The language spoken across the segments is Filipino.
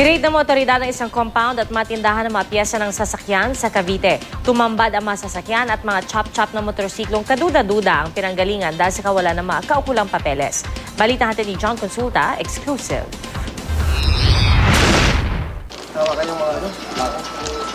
Niraid ng otoridad ng isang compound at matindahan ng mga piyesa ng sasakyan sa Cavite. Tumambad ang mga sasakyan at mga chop-chop na motorsiklong kaduda-duda ang pinanggalingan dahil sa kawalan ng mga kaukulang papeles. Balita natin ni John Consulta, exclusive. Hawakan yung mga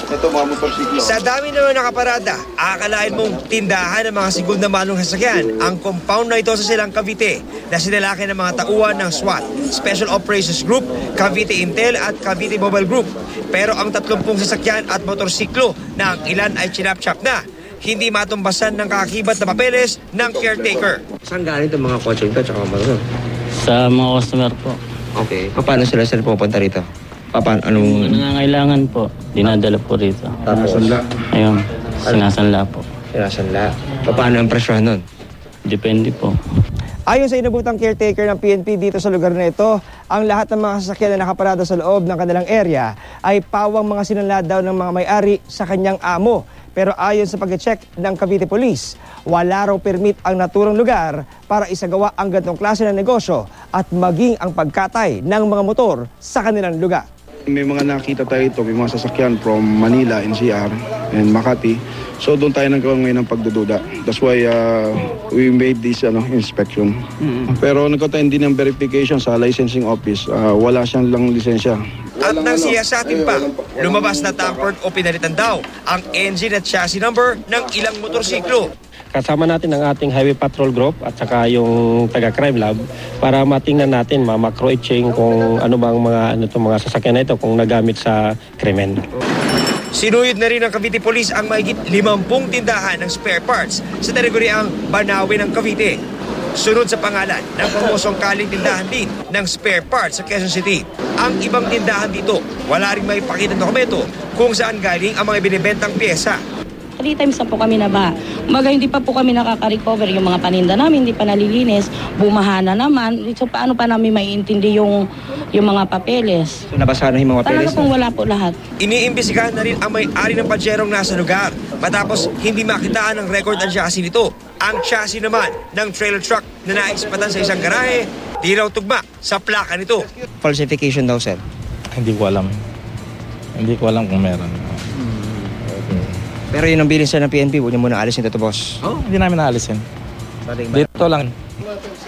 ito mga motorsiklo. Sa dami naman nakaparada, akalain mong tindahan ng mga segunda manong sasakyan ang compound na ito sa Silang Cavite na sinalaki ng mga tauhan ng SWAT, Special Operations Group, Cavite Intel at Cavite Mobile Group. Pero ang 30 sasakyan at motorsiklo na ang ilan ay chinap-chop na, hindi matumbasan ng kakakibat na papeles ng caretaker. Saan galing itong mga kotse ito at motor? Sa mga customer po. Okay. Paano sila pupunta rito? Paano? Kung nangangailangan po, dinadala po rito. Tapos? Ayun, sinasanla po. Sinasanla. Paano ang presyohan nun? Depende po. Ayon sa inabutang caretaker ng PNP dito sa lugar na ito, ang lahat ng mga sasakyan na nakaparada sa loob ng kanilang area ay pawang mga sinanla daw ng mga may-ari sa kanyang amo. Pero ayon sa pag-check ng Cavite Police, wala raw permit ang naturang lugar para isagawa ang ganitong klase ng negosyo at maging ang pagkatay ng mga motor sa kanilang lugar. May mga nakita tayo ito, may mga sasakyan from Manila, NCR, and Makati. So doon tayo nagkaroon ngayon ng pagdududa. That's why we made this inspection. Pero nagkataon din ng verification sa licensing office. Wala siyang lang lisensya. At nang siyasatin pa, lumabas na tampered o pinalitan daw ang engine at chassis number ng ilang motorsiklo. Kasama natin ang ating Highway Patrol Group at saka yung taga-Crime Lab para matingnan natin, ma-macro-etching kung ano bang mga sasakyan na ito kung nagamit sa krimen. Sinuyod na rin ng Cavite Police ang mahigit 50 tindahan ng spare parts sa terigoryang Banawe ng Cavite. Sunod sa pangalan ng pamosong kaling tindahan din ng spare parts sa Quezon City. Ang ibang tindahan dito, wala rin may pakitang dokumento kung saan galing ang mga binibentang pyesa. 3 times na po kami naba. Kumbaga hindi pa po kami nakaka-recover yung mga paninda namin, hindi pa nalilinis, bumaha na naman. So paano pa namin maiintindi yung mga papeles? So nabasa na yung mga papeles? Talaga pong wala po lahat. Iniimbestigahan na rin ang may-ari ng Pajerong nasa lugar matapos hindi makitaan ng record ang chassis nito. Ang chassis naman ng trailer truck na naispatan sa isang garahe, di raw tugma sa plaka nito. Falsification daw, sir? Hindi ko alam. Hindi ko alam kung meron. Pero yun ang bilin sa ng PNP, huwag niyo muna alisin ito, boss. Hindi namin naalisin. Dito lang.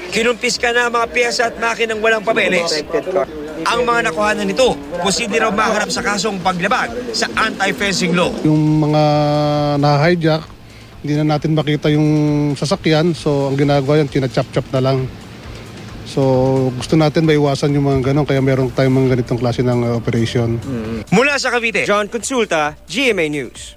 Kinumpiska na ang mga piyesa at makinang walang papeles. Ang mga nakuhanan nito, posible raw maharap sa kasong paglabag sa anti-fencing law. Yung mga na-hijack, hindi na natin makita yung sasakyan. So ang ginagawa yan, china-chop-chop na lang. So gusto natin maiwasan yung mga ganon, kaya meron tayong mga ganitong klase ng operation. Mula sa Cavite, John Consulta, GMA News.